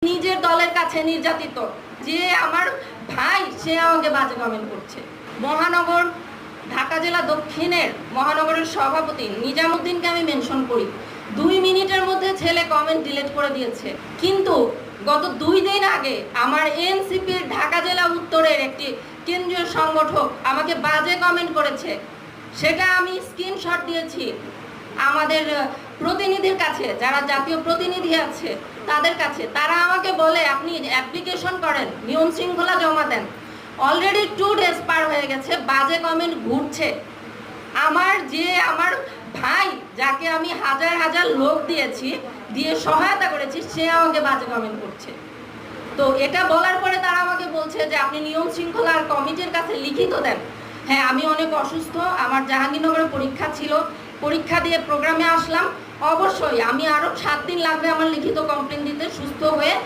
নিজের দলের কাছে নির্যাতিত যে আমার ভাই সে আমাকে বাজে কমেন্ট করছে। মহানগর ঢাকা জেলা দক্ষিণের মহানগরের সভাপতি নিজামুদ্দিনকে আমি মেনশন করি, 2 মিনিটের মধ্যে ছেলে কমেন্ট ডিলিট করে দিয়েছে। কিন্তু গত 2 দিন আগে আমার এনসিপির ঢাকা জেলা উত্তরের একটি কেন্দ্রীয় সংগঠক আমাকে বাজে কমেন্ট করেছে, সেটা আমি স্ক্রিনশট দিয়েছি আমাদের প্রতিনিধির কাছে, যারা জাতীয় প্রতিনিধি আছে তাদের কাছে। তারা আমাকে বলে আপনি অ্যাপ্লিকেশন করেন, নিয়ম শৃঙ্খলা জমা দেন। অলরেডি 2 ডেজ পার হয়ে গেছে, বাজে কমেন্ট ঘুরছে। আমার ভাই যাকে আমি হাজার হাজার লোক দিয়ে সহায়তা করেছি, সে আমাকে বাজে কমেন্ট করছে। তো এটা বলার পরে তারা আমাকে বলছে যে আপনি নিয়ম শৃঙ্খলার কমিটির কাছে লিখিত দেন। হ্যাঁ, আমি অনেক অসুস্থ, আমার জাহাঙ্গীরনগরে পরীক্ষা ছিল, পরীক্ষা দিয়ে প্রোগ্রামে আসলাম। অবশ্যই আমি আরও 7 দিন লাগবে আমার লিখিত কমপ্লেন দিতে সুস্থ হয়ে।